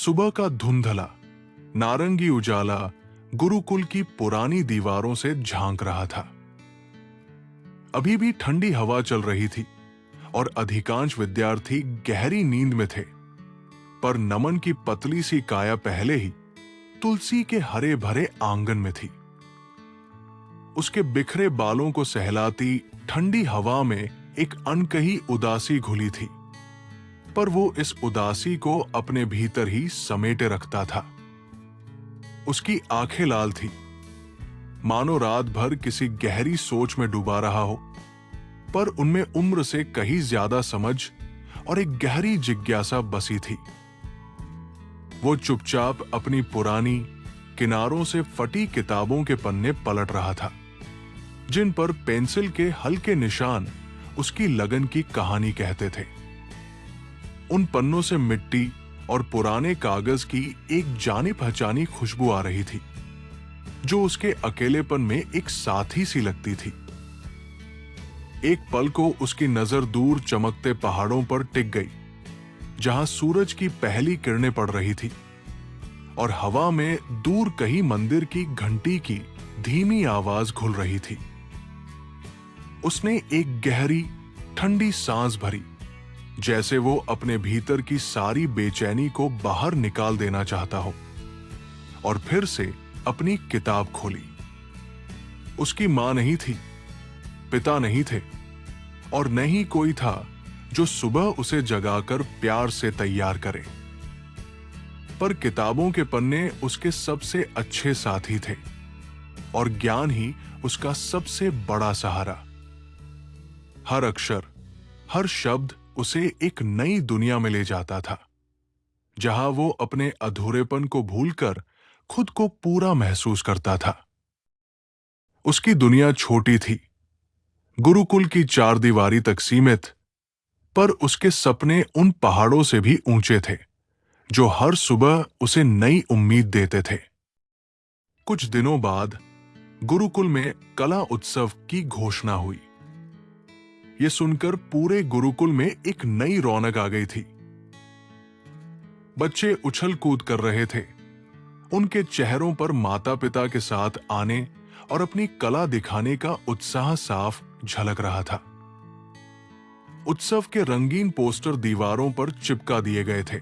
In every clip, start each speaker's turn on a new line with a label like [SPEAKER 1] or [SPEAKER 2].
[SPEAKER 1] सुबह का धुंधला नारंगी उजाला गुरुकुल की पुरानी दीवारों से झांक रहा था। अभी भी ठंडी हवा चल रही थी और अधिकांश विद्यार्थी गहरी नींद में थे, पर नमन की पतली सी काया पहले ही तुलसी के हरे भरे आंगन में थी। उसके बिखरे बालों को सहलाती ठंडी हवा में एक अनकही उदासी घुली थी, पर वो इस उदासी को अपने भीतर ही समेटे रखता था। उसकी आंखें लाल थी, मानो रात भर किसी गहरी सोच में डूबा रहा हो, पर उनमें उम्र से कहीं ज्यादा समझ और एक गहरी जिज्ञासा बसी थी। वो चुपचाप अपनी पुरानी किनारों से फटी किताबों के पन्ने पलट रहा था, जिन पर पेंसिल के हल्के निशान उसकी लगन की कहानी कहते थे। उन पन्नों से मिट्टी और पुराने कागज की एक जानी पहचानी खुशबू आ रही थी, जो उसके अकेलेपन में एक साथी सी लगती थी। एक पल को उसकी नजर दूर चमकते पहाड़ों पर टिक गई, जहां सूरज की पहली किरणें पड़ रही थी और हवा में दूर कहीं मंदिर की घंटी की धीमी आवाज घुल रही थी। उसने एक गहरी ठंडी सांस भरी, जैसे वो अपने भीतर की सारी बेचैनी को बाहर निकाल देना चाहता हो, और फिर से अपनी किताब खोली। उसकी मां नहीं थी, पिता नहीं थे, और न ही कोई था जो सुबह उसे जगाकर प्यार से तैयार करे, पर किताबों के पन्ने उसके सबसे अच्छे साथी थे और ज्ञान ही उसका सबसे बड़ा सहारा। हर अक्षर, हर शब्द उसे एक नई दुनिया में ले जाता था, जहां वो अपने अधूरेपन को भूलकर खुद को पूरा महसूस करता था। उसकी दुनिया छोटी थी, गुरुकुल की चारदीवारी तक सीमित, पर उसके सपने उन पहाड़ों से भी ऊंचे थे, जो हर सुबह उसे नई उम्मीद देते थे। कुछ दिनों बाद गुरुकुल में कला उत्सव की घोषणा हुई। यह सुनकर पूरे गुरुकुल में एक नई रौनक आ गई थी। बच्चे उछल कूद कर रहे थे, उनके चेहरों पर माता पिता के साथ आने और अपनी कला दिखाने का उत्साह साफ झलक रहा था। उत्सव के रंगीन पोस्टर दीवारों पर चिपका दिए गए थे,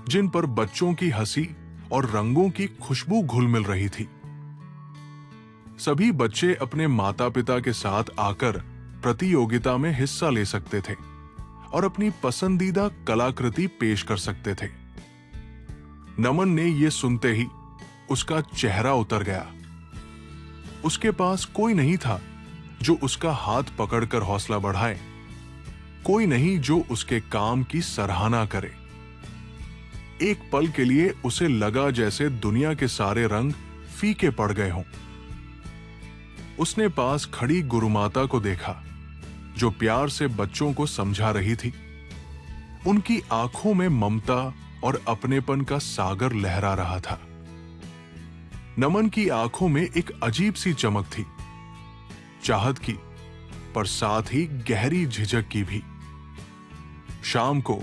[SPEAKER 1] जिन पर बच्चों की हंसी और रंगों की खुशबू घुल मिल रही थी। सभी बच्चे अपने माता पिता के साथ आकर प्रतियोगिता में हिस्सा ले सकते थे और अपनी पसंदीदा कलाकृति पेश कर सकते थे। नमन ने यह सुनते ही उसका चेहरा उतर गया। उसके पास कोई नहीं था जो उसका हाथ पकड़कर हौसला बढ़ाए, कोई नहीं जो उसके काम की सराहना करे। एक पल के लिए उसे लगा जैसे दुनिया के सारे रंग फीके पड़ गए हों। उसने पास खड़ी गुरुमाता को देखा, जो प्यार से बच्चों को समझा रही थी। उनकी आंखों में ममता और अपनेपन का सागर लहरा रहा था। नमन की आंखों में एक अजीब सी चमक थी, चाहत की, पर साथ ही गहरी झिझक की भी। शाम को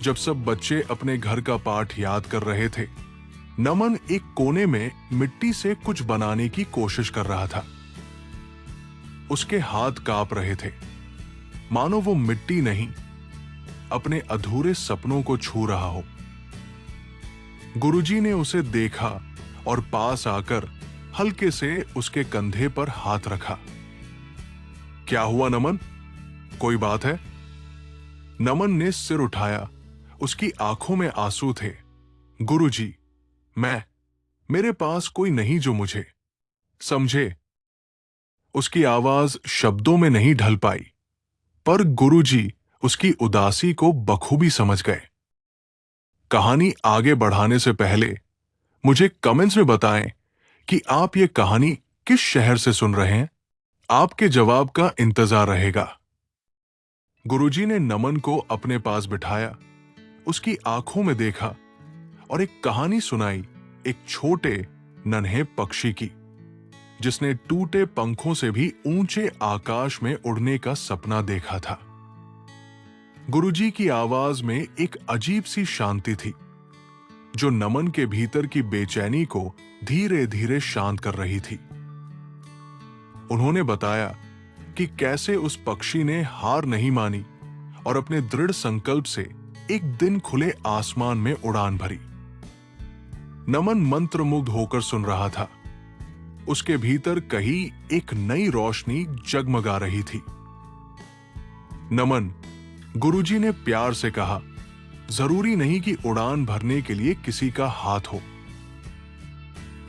[SPEAKER 1] जब सब बच्चे अपने घर का पाठ याद कर रहे थे, नमन एक कोने में मिट्टी से कुछ बनाने की कोशिश कर रहा था। उसके हाथ कांप रहे थे, मानो वो मिट्टी नहीं, अपने अधूरे सपनों को छू रहा हो। गुरुजी ने उसे देखा और पास आकर हल्के से उसके कंधे पर हाथ रखा। क्या हुआ नमन, कोई बात है? नमन ने सिर उठाया, उसकी आंखों में आंसू थे। गुरुजी, मेरे पास कोई नहीं जो मुझे समझे। उसकी आवाज शब्दों में नहीं ढल पाई, पर गुरुजी उसकी उदासी को बखूबी समझ गए। कहानी आगे बढ़ाने से पहले मुझे कमेंट्स में बताएं कि आप ये कहानी किस शहर से सुन रहे हैं। आपके जवाब का इंतजार रहेगा। गुरुजी ने नमन को अपने पास बिठाया, उसकी आंखों में देखा और एक कहानी सुनाई, एक छोटे नन्हे पक्षी की, जिसने टूटे पंखों से भी ऊंचे आकाश में उड़ने का सपना देखा था। गुरुजी की आवाज में एक अजीब सी शांति थी, जो नमन के भीतर की बेचैनी को धीरे धीरे शांत कर रही थी। उन्होंने बताया कि कैसे उस पक्षी ने हार नहीं मानी और अपने दृढ़ संकल्प से एक दिन खुले आसमान में उड़ान भरी। नमन मंत्रमुग्ध होकर सुन रहा था। उसके भीतर कहीं एक नई रोशनी जगमगा रही थी। नमन, गुरुजी ने प्यार से कहा, जरूरी नहीं कि उड़ान भरने के लिए किसी का हाथ हो।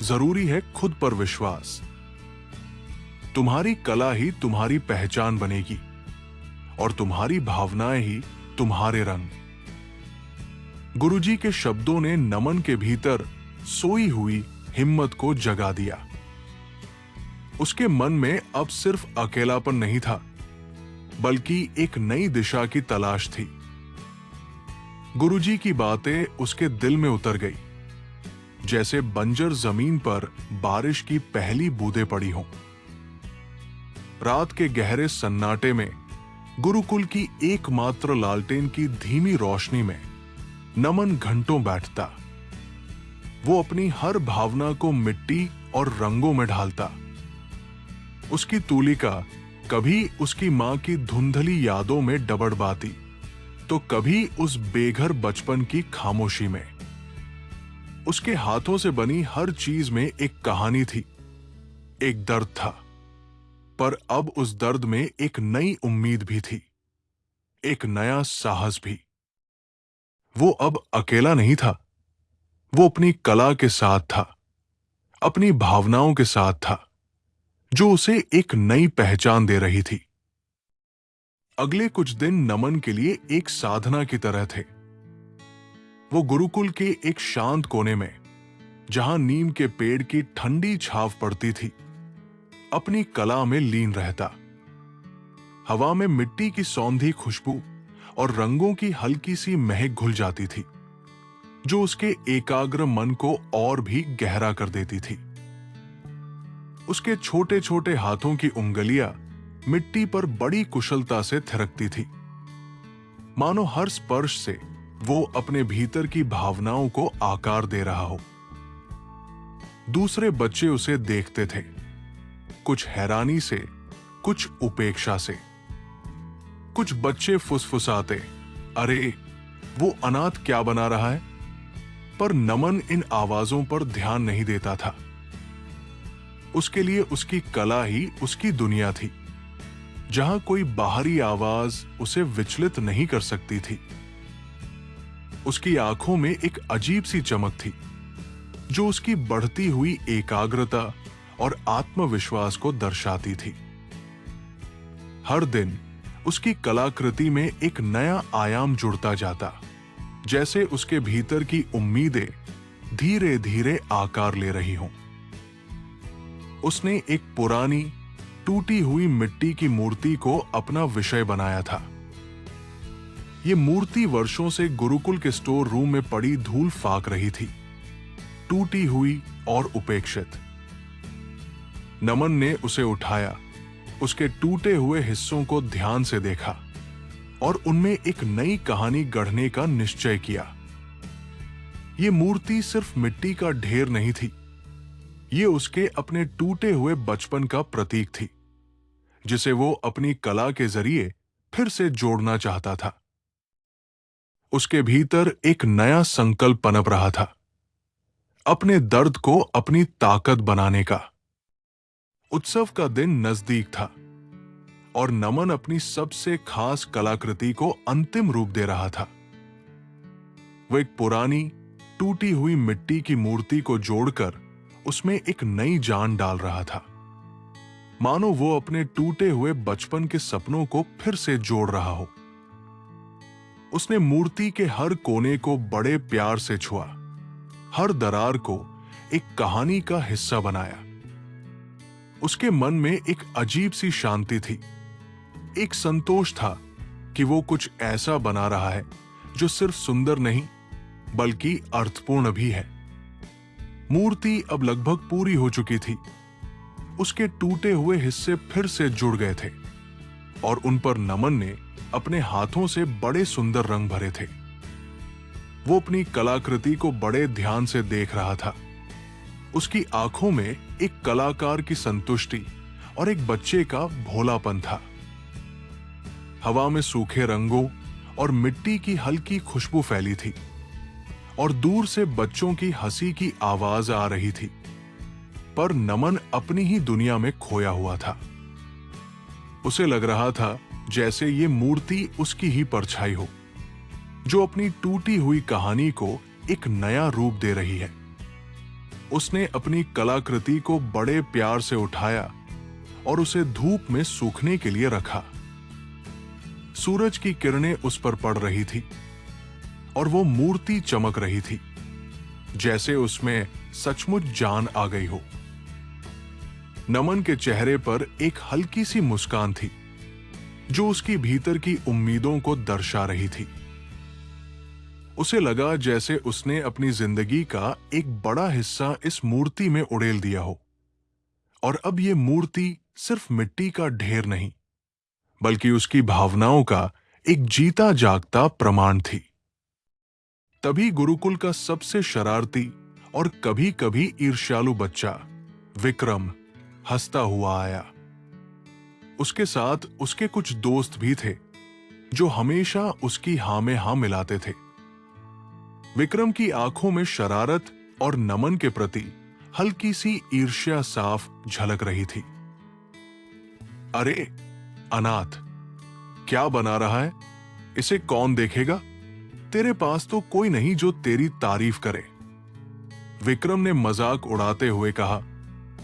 [SPEAKER 1] जरूरी है खुद पर विश्वास। तुम्हारी कला ही तुम्हारी पहचान बनेगी और तुम्हारी भावनाएं ही तुम्हारे रंग। गुरुजी के शब्दों ने नमन के भीतर सोई हुई हिम्मत को जगा दिया। उसके मन में अब सिर्फ अकेलापन नहीं था, बल्कि एक नई दिशा की तलाश थी। गुरुजी की बातें उसके दिल में उतर गई, जैसे बंजर जमीन पर बारिश की पहली बूंदें पड़ी हों। रात के गहरे सन्नाटे में गुरुकुल की एकमात्र लालटेन की धीमी रोशनी में नमन घंटों बैठता। वो अपनी हर भावना को मिट्टी और रंगों में ढालता। उसकी तूलिका कभी उसकी मां की धुंधली यादों में डबडबाती, तो कभी उस बेघर बचपन की खामोशी में। उसके हाथों से बनी हर चीज में एक कहानी थी, एक दर्द था, पर अब उस दर्द में एक नई उम्मीद भी थी, एक नया साहस भी। वो अब अकेला नहीं था। वो अपनी कला के साथ था, अपनी भावनाओं के साथ था, जो उसे एक नई पहचान दे रही थी। अगले कुछ दिन नमन के लिए एक साधना की तरह थे। वो गुरुकुल के एक शांत कोने में, जहां नीम के पेड़ की ठंडी छाव पड़ती थी, अपनी कला में लीन रहता। हवा में मिट्टी की सौंधी खुशबू और रंगों की हल्की सी महक घुल जाती थी, जो उसके एकाग्र मन को और भी गहरा कर देती थी। उसके छोटे छोटे हाथों की उंगलियां मिट्टी पर बड़ी कुशलता से थिरकती थी, मानो हर स्पर्श से वो अपने भीतर की भावनाओं को आकार दे रहा हो। दूसरे बच्चे उसे देखते थे, कुछ हैरानी से, कुछ उपेक्षा से। कुछ बच्चे फुसफुसाते, अरे वो अनाथ क्या बना रहा है? पर नमन इन आवाजों पर ध्यान नहीं देता था। उसके लिए उसकी कला ही उसकी दुनिया थी, जहां कोई बाहरी आवाज उसे विचलित नहीं कर सकती थी। उसकी आंखों में एक अजीब सी चमक थी, जो उसकी बढ़ती हुई एकाग्रता और आत्मविश्वास को दर्शाती थी। हर दिन उसकी कलाकृति में एक नया आयाम जुड़ता जाता, जैसे उसके भीतर की उम्मीदें धीरे धीरे आकार ले रही हों। उसने एक पुरानी टूटी हुई मिट्टी की मूर्ति को अपना विषय बनाया था। यह मूर्ति वर्षों से गुरुकुल के स्टोर रूम में पड़ी धूल फाक रही थी, टूटी हुई और उपेक्षित। नमन ने उसे उठाया, उसके टूटे हुए हिस्सों को ध्यान से देखा और उनमें एक नई कहानी गढ़ने का निश्चय किया। यह मूर्ति सिर्फ मिट्टी का ढेर नहीं थी, ये उसके अपने टूटे हुए बचपन का प्रतीक थी, जिसे वो अपनी कला के जरिए फिर से जोड़ना चाहता था। उसके भीतर एक नया संकल्प पनप रहा था, अपने दर्द को अपनी ताकत बनाने का। उत्सव का दिन नजदीक था और नमन अपनी सबसे खास कलाकृति को अंतिम रूप दे रहा था। वो एक पुरानी टूटी हुई मिट्टी की मूर्ति को जोड़कर उसमें एक नई जान डाल रहा था, मानो वो अपने टूटे हुए बचपन के सपनों को फिर से जोड़ रहा हो। उसने मूर्ति के हर कोने को बड़े प्यार से छुआ, हर दरार को एक कहानी का हिस्सा बनाया। उसके मन में एक अजीब सी शांति थी, एक संतोष था कि वो कुछ ऐसा बना रहा है जो सिर्फ सुंदर नहीं बल्कि अर्थपूर्ण भी है। मूर्ति अब लगभग पूरी हो चुकी थी। उसके टूटे हुए हिस्से फिर से जुड़ गए थे और उन पर नमन ने अपने हाथों से बड़े सुंदर रंग भरे थे। वो अपनी कलाकृति को बड़े ध्यान से देख रहा था। उसकी आंखों में एक कलाकार की संतुष्टि और एक बच्चे का भोलापन था। हवा में सूखे रंगों और मिट्टी की हल्की खुशबू फैली थी और दूर से बच्चों की हंसी की आवाज आ रही थी। पर नमन अपनी ही दुनिया में खोया हुआ था। उसे लग रहा था जैसे ये मूर्ति उसकी ही परछाई हो, जो अपनी टूटी हुई कहानी को एक नया रूप दे रही है। उसने अपनी कलाकृति को बड़े प्यार से उठाया और उसे धूप में सूखने के लिए रखा। सूरज की किरणें उस पर पड़ रही थी और वो मूर्ति चमक रही थी, जैसे उसमें सचमुच जान आ गई हो। नमन के चेहरे पर एक हल्की सी मुस्कान थी, जो उसकी भीतर की उम्मीदों को दर्शा रही थी। उसे लगा जैसे उसने अपनी जिंदगी का एक बड़ा हिस्सा इस मूर्ति में उड़ेल दिया हो, और अब ये मूर्ति सिर्फ मिट्टी का ढेर नहीं, बल्कि उसकी भावनाओं का एक जीता जागता प्रमाण थी। तभी गुरुकुल का सबसे शरारती और कभी कभी ईर्ष्यालु बच्चा विक्रम हंसता हुआ आया। उसके साथ उसके कुछ दोस्त भी थे, जो हमेशा उसकी हां में हां मिलाते थे। विक्रम की आंखों में शरारत और नमन के प्रति हल्की सी ईर्ष्या साफ झलक रही थी। अरे अनाथ, क्या बना रहा है? इसे कौन देखेगा? तेरे पास तो कोई नहीं जो तेरी तारीफ करे। विक्रम ने मजाक उड़ाते हुए कहा।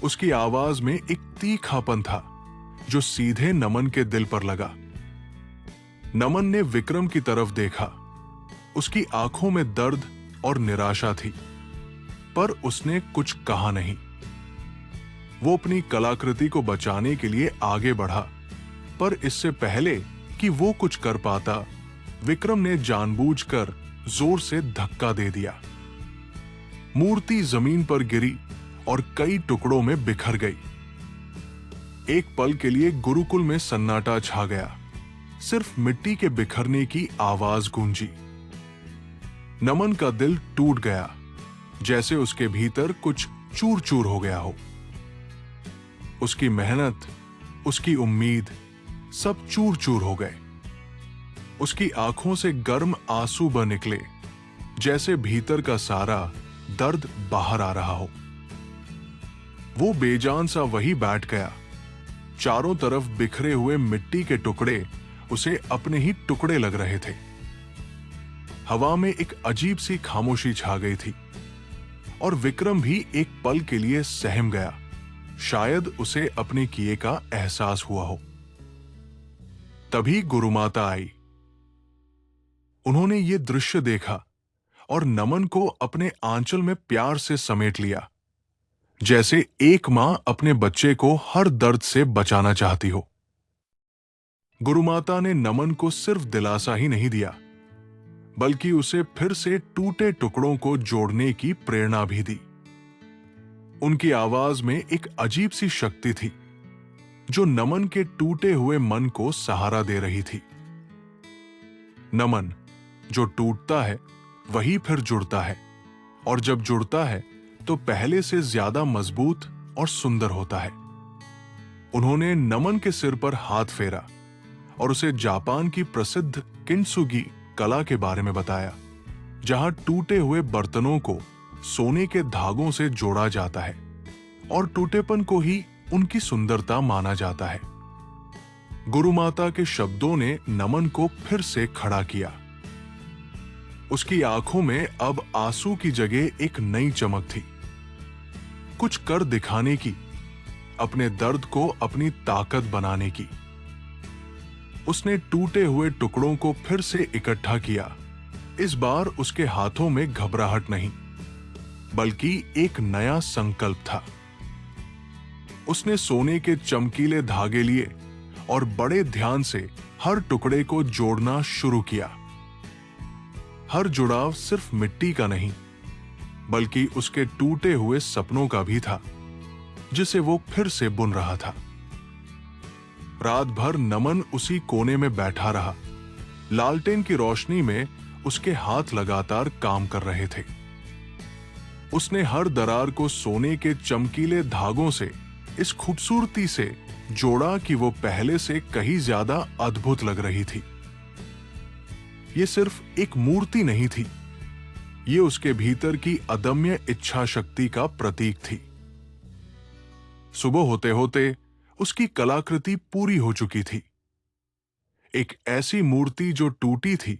[SPEAKER 1] उसकी आवाज में एक तीखापन था जो सीधे नमन के दिल पर लगा। नमन ने विक्रम की तरफ देखा। उसकी आंखों में दर्द और निराशा थी, पर उसने कुछ कहा नहीं। वो अपनी कलाकृति को बचाने के लिए आगे बढ़ा, पर इससे पहले कि वो कुछ कर पाता, विक्रम ने जानबूझकर जोर से धक्का दे दिया। मूर्ति जमीन पर गिरी और कई टुकड़ों में बिखर गई। एक पल के लिए गुरुकुल में सन्नाटा छा गया। सिर्फ मिट्टी के बिखरने की आवाज गूंजी। नमन का दिल टूट गया, जैसे उसके भीतर कुछ चूर चूर हो गया हो। उसकी मेहनत, उसकी उम्मीद, सब चूर चूर हो गए। उसकी आंखों से गर्म आंसू बह निकले, जैसे भीतर का सारा दर्द बाहर आ रहा हो। वो बेजान सा वही बैठ गया। चारों तरफ बिखरे हुए मिट्टी के टुकड़े उसे अपने ही टुकड़े लग रहे थे। हवा में एक अजीब सी खामोशी छा गई थी और विक्रम भी एक पल के लिए सहम गया। शायद उसे अपने किए का एहसास हुआ हो। तभी गुरुमाता आई। उन्होंने ये दृश्य देखा और नमन को अपने आंचल में प्यार से समेट लिया, जैसे एक मां अपने बच्चे को हर दर्द से बचाना चाहती हो। गुरुमाता ने नमन को सिर्फ दिलासा ही नहीं दिया, बल्कि उसे फिर से टूटे टुकड़ों को जोड़ने की प्रेरणा भी दी। उनकी आवाज में एक अजीब सी शक्ति थी, जो नमन के टूटे हुए मन को सहारा दे रही थी। नमन, जो टूटता है वही फिर जुड़ता है, और जब जुड़ता है तो पहले से ज्यादा मजबूत और सुंदर होता है। उन्होंने नमन के सिर पर हाथ फेरा और उसे जापान की प्रसिद्ध किंटसुगी कला के बारे में बताया, जहां टूटे हुए बर्तनों को सोने के धागों से जोड़ा जाता है और टूटेपन को ही उनकी सुंदरता माना जाता है। गुरुमाता के शब्दों ने नमन को फिर से खड़ा किया। उसकी आंखों में अब आंसू की जगह एक नई चमक थी, कुछ कर दिखाने की, अपने दर्द को अपनी ताकत बनाने की। उसने टूटे हुए टुकड़ों को फिर से इकट्ठा किया। इस बार उसके हाथों में घबराहट नहीं, बल्कि एक नया संकल्प था। उसने सोने के चमकीले धागे लिए और बड़े ध्यान से हर टुकड़े को जोड़ना शुरू किया। हर जुड़ाव सिर्फ मिट्टी का नहीं, बल्कि उसके टूटे हुए सपनों का भी था, जिसे वो फिर से बुन रहा था। रात भर नमन उसी कोने में बैठा रहा। लालटेन की रोशनी में उसके हाथ लगातार काम कर रहे थे। उसने हर दरार को सोने के चमकीले धागों से इस खूबसूरती से जोड़ा कि वो पहले से कहीं ज्यादा अद्भुत लग रही थी। ये सिर्फ एक मूर्ति नहीं थी, ये उसके भीतर की अदम्य इच्छा शक्ति का प्रतीक थी। सुबह होते होते उसकी कलाकृति पूरी हो चुकी थी। एक ऐसी मूर्ति जो टूटी थी,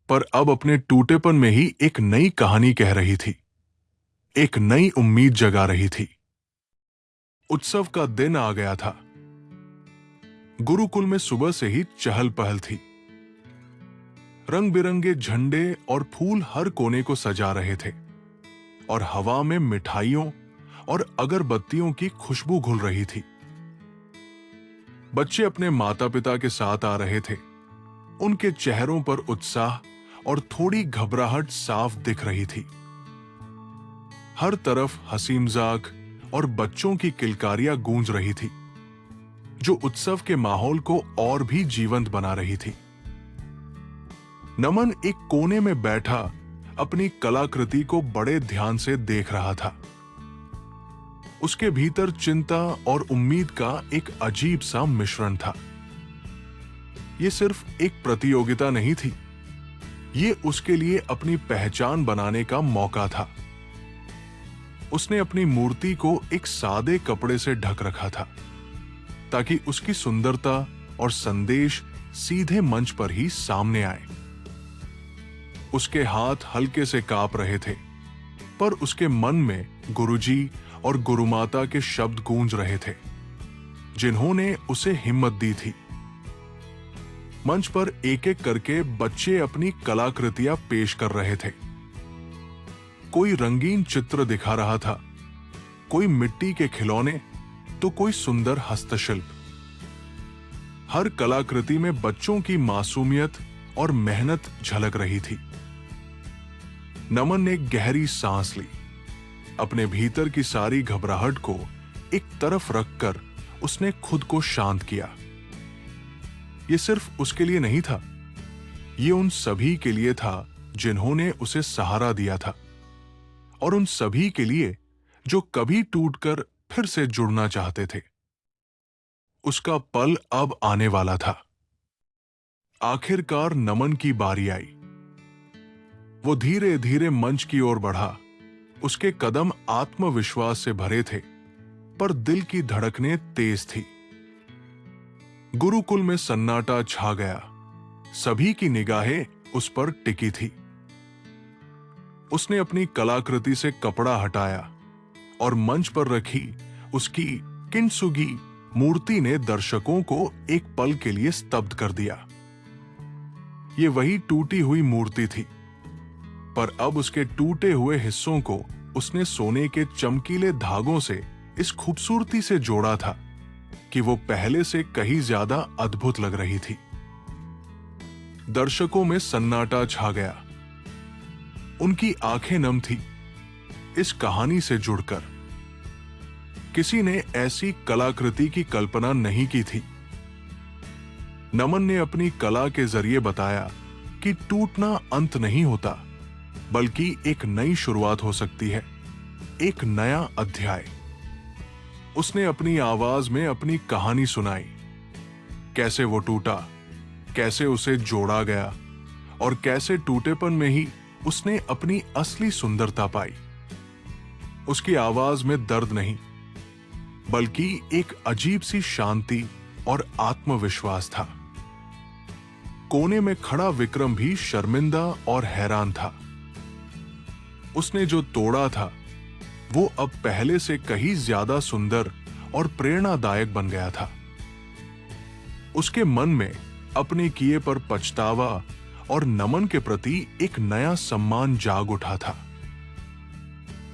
[SPEAKER 1] पर अब अपने टूटेपन में ही एक नई कहानी कह रही थी, एक नई उम्मीद जगा रही थी। उत्सव का दिन आ गया था। गुरुकुल में सुबह से ही चहल पहल थी। रंग बिरंगे झंडे और फूल हर कोने को सजा रहे थे और हवा में मिठाइयों और अगरबत्तियों की खुशबू घुल रही थी। बच्चे अपने माता पिता के साथ आ रहे थे। उनके चेहरों पर उत्साह और थोड़ी घबराहट साफ दिख रही थी। हर तरफ हंसी मजाक और बच्चों की किलकारियां गूंज रही थी, जो उत्सव के माहौल को और भी जीवंत बना रही थी। नमन एक कोने में बैठा अपनी कलाकृति को बड़े ध्यान से देख रहा था। उसके भीतर चिंता और उम्मीद का एक अजीब सा मिश्रण था। यह सिर्फ एक प्रतियोगिता नहीं थी, ये उसके लिए अपनी पहचान बनाने का मौका था। उसने अपनी मूर्ति को एक सादे कपड़े से ढक रखा था, ताकि उसकी सुंदरता और संदेश सीधे मंच पर ही सामने आए। उसके हाथ हल्के से कांप रहे थे, पर उसके मन में गुरुजी और गुरुमाता के शब्द गूंज रहे थे, जिन्होंने उसे हिम्मत दी थी। मंच पर एक एक करके बच्चे अपनी कलाकृतियां पेश कर रहे थे। कोई रंगीन चित्र दिखा रहा था, कोई मिट्टी के खिलौने, तो कोई सुंदर हस्तशिल्प। हर कलाकृति में बच्चों की मासूमियत और मेहनत झलक रही थी। नमन ने गहरी सांस ली। अपने भीतर की सारी घबराहट को एक तरफ रखकर उसने खुद को शांत किया। यह सिर्फ उसके लिए नहीं था, यह उन सभी के लिए था जिन्होंने उसे सहारा दिया था, और उन सभी के लिए जो कभी टूटकर फिर से जुड़ना चाहते थे। उसका पल अब आने वाला था। आखिरकार नमन की बारी आई। वो धीरे धीरे मंच की ओर बढ़ा। उसके कदम आत्मविश्वास से भरे थे, पर दिल की धड़कनें तेज थी। गुरुकुल में सन्नाटा छा गया। सभी की निगाहें उस पर टिकी थी। उसने अपनी कलाकृति से कपड़ा हटाया और मंच पर रखी उसकी किंसुगी मूर्ति ने दर्शकों को एक पल के लिए स्तब्ध कर दिया। यह वही टूटी हुई मूर्ति थी, पर अब उसके टूटे हुए हिस्सों को उसने सोने के चमकीले धागों से इस खूबसूरती से जोड़ा था कि वो पहले से कहीं ज्यादा अद्भुत लग रही थी। दर्शकों में सन्नाटा छा गया। उनकी आंखें नम थी इस कहानी से जुड़कर। किसी ने ऐसी कलाकृति की कल्पना नहीं की थी। नमन ने अपनी कला के जरिए बताया कि टूटना अंत नहीं होता, बल्कि एक नई शुरुआत हो सकती है, एक नया अध्याय। उसने अपनी आवाज में अपनी कहानी सुनाई, कैसे वो टूटा, कैसे उसे जोड़ा गया, और कैसे टूटेपन में ही उसने अपनी असली सुंदरता पाई। उसकी आवाज में दर्द नहीं, बल्कि एक अजीब सी शांति और आत्मविश्वास था। कोने में खड़ा विक्रम भी शर्मिंदा और हैरान था। उसने जो तोड़ा था वो अब पहले से कहीं ज्यादा सुंदर और प्रेरणादायक बन गया था। उसके मन में अपने किए पर पछतावा और नमन के प्रति एक नया सम्मान जाग उठा था।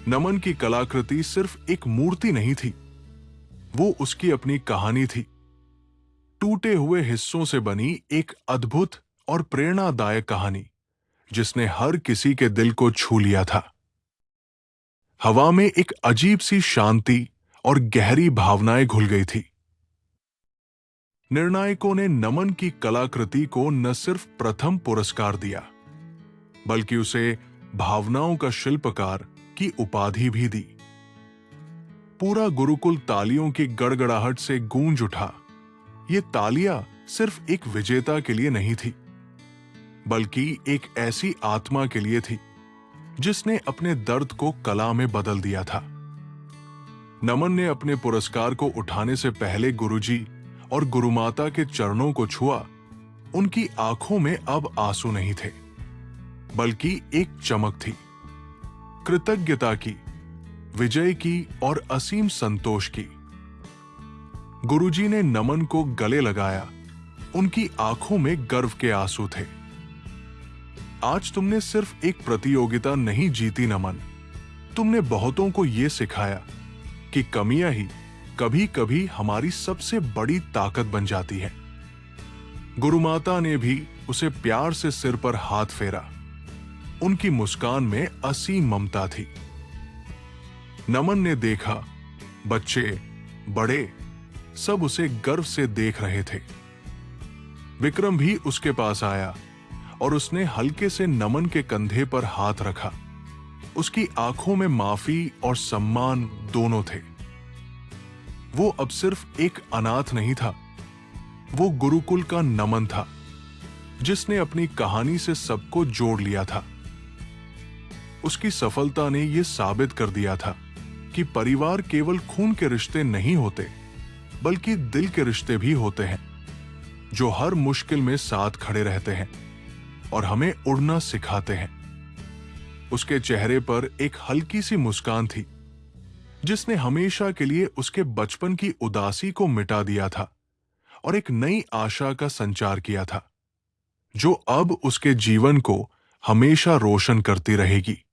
[SPEAKER 1] नमन की कलाकृति सिर्फ एक मूर्ति नहीं थी, वो उसकी अपनी कहानी थी। टूटे हुए हिस्सों से बनी एक अद्भुत और प्रेरणादायक कहानी, जिसने हर किसी के दिल को छू लिया था। हवा में एक अजीब सी शांति और गहरी भावनाएं घुल गई थी। निर्णायकों ने नमन की कलाकृति को न सिर्फ प्रथम पुरस्कार दिया, बल्कि उसे भावनाओं का शिल्पकार की उपाधि भी दी। पूरा गुरुकुल तालियों की गड़गड़ाहट से गूंज उठा। ये तालियां सिर्फ एक विजेता के लिए नहीं थी, बल्कि एक ऐसी आत्मा के लिए थी जिसने अपने दर्द को कला में बदल दिया था। नमन ने अपने पुरस्कार को उठाने से पहले गुरुजी और गुरुमाता के चरणों को छुआ। उनकी आंखों में अब आंसू नहीं थे, बल्कि एक चमक थी, कृतज्ञता की, विजय की और असीम संतोष की। गुरुजी ने नमन को गले लगाया। उनकी आंखों में गर्व के आंसू थे। आज तुमने सिर्फ एक प्रतियोगिता नहीं जीती नमन, तुमने बहुतों को यह सिखाया कि कमियां ही कभी-कभी हमारी सबसे बड़ी ताकत बन जाती है। गुरुमाता ने भी उसे प्यार से सिर पर हाथ फेरा। उनकी मुस्कान में असीम ममता थी। नमन ने देखा, बच्चे, बड़े सब उसे गर्व से देख रहे थे। विक्रम भी उसके पास आया और उसने हल्के से नमन के कंधे पर हाथ रखा। उसकी आंखों में माफी और सम्मान दोनों थे। वो अब सिर्फ एक अनाथ नहीं था, वो गुरुकुल का नमन था, जिसने अपनी कहानी से सबको जोड़ लिया था। उसकी सफलता ने यह साबित कर दिया था कि परिवार केवल खून के रिश्ते नहीं होते, बल्कि दिल के रिश्ते भी होते हैं, जो हर मुश्किल में साथ खड़े रहते हैं और हमें उड़ना सिखाते हैं। उसके चेहरे पर एक हल्की सी मुस्कान थी, जिसने हमेशा के लिए उसके बचपन की उदासी को मिटा दिया था और एक नई आशा का संचार किया था, जो अब उसके जीवन को हमेशा रोशन करती रहेगी।